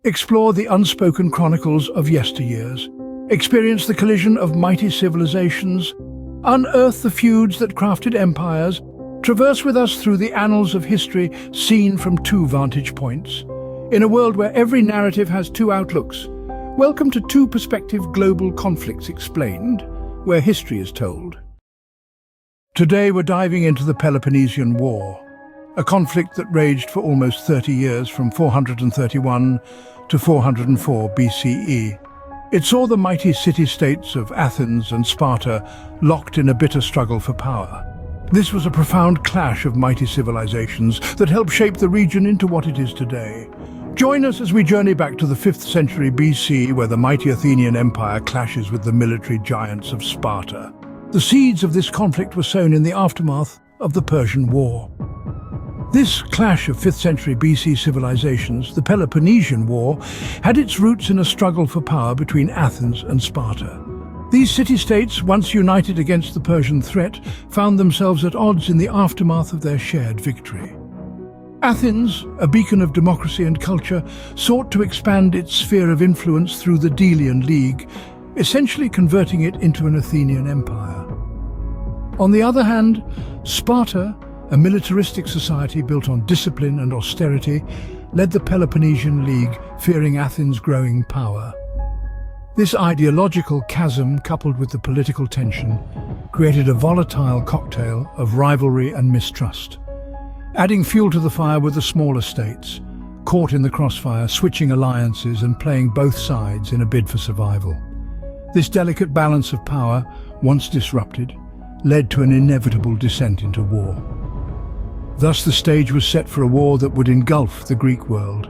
Explore the unspoken chronicles of yesteryears. Experience the collision of mighty civilizations. Unearth the feuds that crafted empires. Traverse with us through the annals of history seen from two vantage points. In a world where every narrative has two outlooks, welcome to Two Perspective Global Conflicts Explained, where history is told. Today we're diving into the Peloponnesian War, a conflict that raged for almost 30 years from 431 to 404 BCE. It saw the mighty city-states of Athens and Sparta locked in a bitter struggle for power. This was a profound clash of mighty civilizations that helped shape the region into what it is today. Join us as we journey back to the 5th century BC, where the mighty Athenian Empire clashes with the military giants of Sparta. The seeds of this conflict were sown in the aftermath of the Persian War. This clash of 5th century BC civilizations, the Peloponnesian War, had its roots in a struggle for power between Athens and Sparta. These city-states, once united against the Persian threat, found themselves at odds in the aftermath of their shared victory. Athens, a beacon of democracy and culture, sought to expand its sphere of influence through the Decelean League, essentially converting it into an Athenian empire. On the other hand, Sparta, a militaristic society built on discipline and austerity, led the Peloponnesian League, fearing Athens' growing power. This ideological chasm, coupled with the political tension, created a volatile cocktail of rivalry and mistrust. Adding fuel to the fire were the smaller states, caught in the crossfire, switching alliances and playing both sides in a bid for survival. This delicate balance of power, once disrupted, led to an inevitable descent into war. Thus the stage was set for a war that would engulf the Greek world.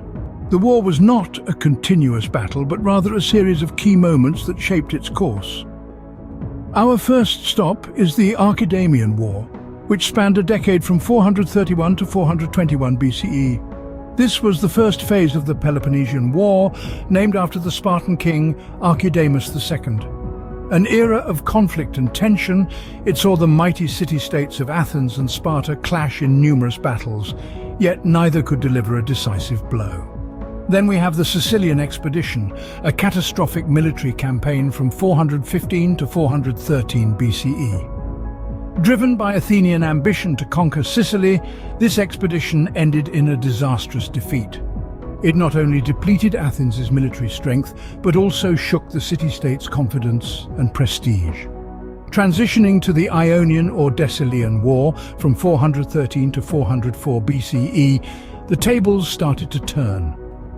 The war was not a continuous battle, but rather a series of key moments that shaped its course. Our first stop is the Archidamian War, which spanned a decade from 431 to 421 BCE. This was the first phase of the Peloponnesian War, named after the Spartan king Archidamus II. An era of conflict and tension, it saw the mighty city-states of Athens and Sparta clash in numerous battles, yet neither could deliver a decisive blow. Then we have the Sicilian Expedition, a catastrophic military campaign from 415 to 413 BCE. Driven by Athenian ambition to conquer Sicily, this expedition ended in a disastrous defeat. It not only depleted Athens' military strength, but also shook the city-state's confidence and prestige. Transitioning to the Ionian or Decelean War from 413 to 404 BCE, the tables started to turn.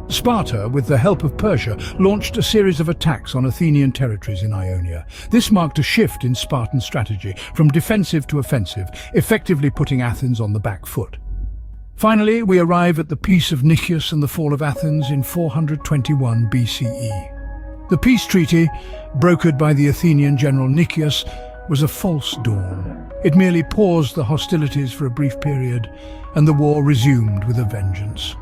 Sparta, with the help of Persia, launched a series of attacks on Athenian territories in Ionia. This marked a shift in Spartan strategy, from defensive to offensive, effectively putting Athens on the back foot. Finally, we arrive at the Peace of Nicias and the fall of Athens in 421 BCE. The peace treaty, brokered by the Athenian general Nicias, was a false dawn. It merely paused the hostilities for a brief period, and the war resumed with a vengeance.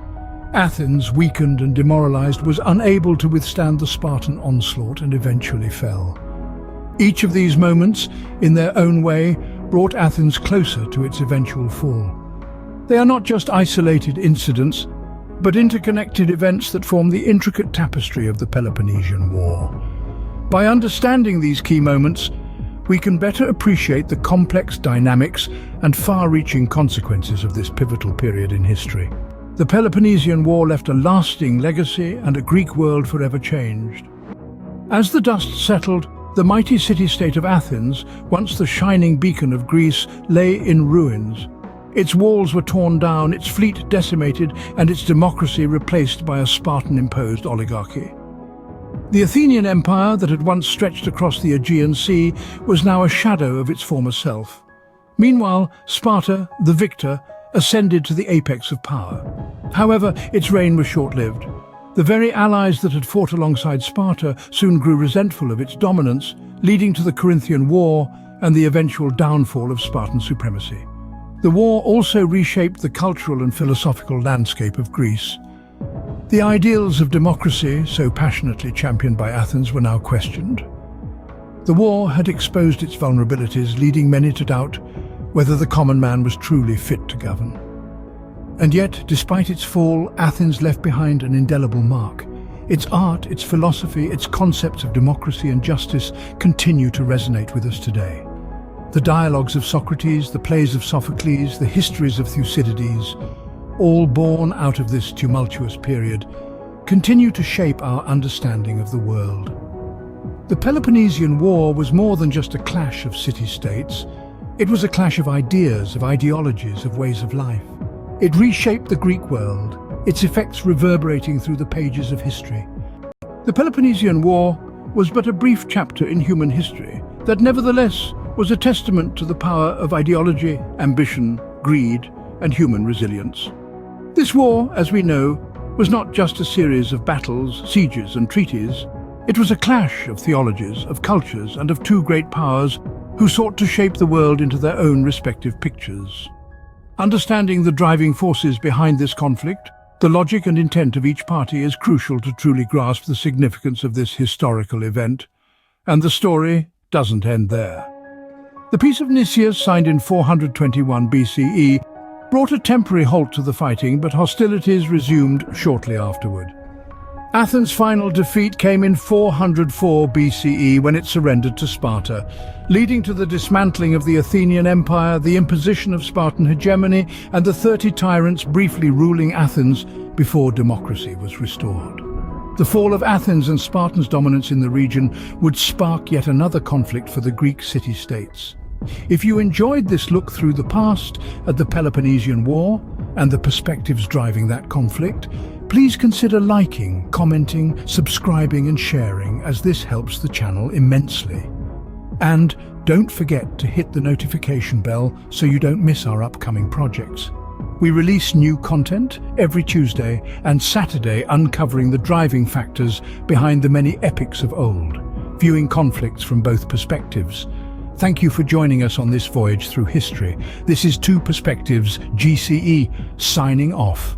Athens, weakened and demoralized, was unable to withstand the Spartan onslaught and eventually fell. Each of these moments, in their own way, brought Athens closer to its eventual fall. They are not just isolated incidents, but interconnected events that form the intricate tapestry of the Peloponnesian War. By understanding these key moments, we can better appreciate the complex dynamics and far-reaching consequences of this pivotal period in history. The Peloponnesian War left a lasting legacy and a Greek world forever changed. As the dust settled, the mighty city-state of Athens, once the shining beacon of Greece, lay in ruins. Its walls were torn down, its fleet decimated, and its democracy replaced by a Spartan-imposed oligarchy. The Athenian Empire, that had once stretched across the Aegean Sea, was now a shadow of its former self. Meanwhile, Sparta, the victor, ascended to the apex of power. However, its reign was short-lived. The very allies that had fought alongside Sparta soon grew resentful of its dominance, leading to the Corinthian War and the eventual downfall of Spartan supremacy. The war also reshaped the cultural and philosophical landscape of Greece. The ideals of democracy, so passionately championed by Athens, were now questioned. The war had exposed its vulnerabilities, leading many to doubt whether the common man was truly fit to govern. And yet, despite its fall, Athens left behind an indelible mark. Its art, its philosophy, its concepts of democracy and justice continue to resonate with us today. The dialogues of Socrates, the plays of Sophocles, the histories of Thucydides, all born out of this tumultuous period, continue to shape our understanding of the world. The Peloponnesian War was more than just a clash of city-states. It was a clash of ideas, of ideologies, of ways of life. It reshaped the Greek world, its effects reverberating through the pages of history. The Peloponnesian War was but a brief chapter in human history that nevertheless was a testament to the power of ideology, ambition, greed, and human resilience. This war, as we know, was not just a series of battles, sieges, and treaties. It was a clash of theologies, of cultures, and of two great powers who sought to shape the world into their own respective pictures. Understanding the driving forces behind this conflict, the logic and intent of each party is crucial to truly grasp the significance of this historical event. And the story doesn't end there. The Peace of Nicias, signed in 421 BCE, brought a temporary halt to the fighting, but hostilities resumed shortly afterward. Athens' final defeat came in 404 BCE when it surrendered to Sparta, leading to the dismantling of the Athenian Empire, the imposition of Spartan hegemony, and the 30 tyrants briefly ruling Athens before democracy was restored. The fall of Athens and Spartans' dominance in the region would spark yet another conflict for the Greek city-states. If you enjoyed this look through the past at the Peloponnesian War and the perspectives driving that conflict, please consider liking, commenting, subscribing and sharing, as this helps the channel immensely. And don't forget to hit the notification bell so you don't miss our upcoming projects. We release new content every Tuesday and Saturday, uncovering the driving factors behind the many epics of old, viewing conflicts from both perspectives. Thank you for joining us on this voyage through history. This is Two Perspectives GCE, signing off.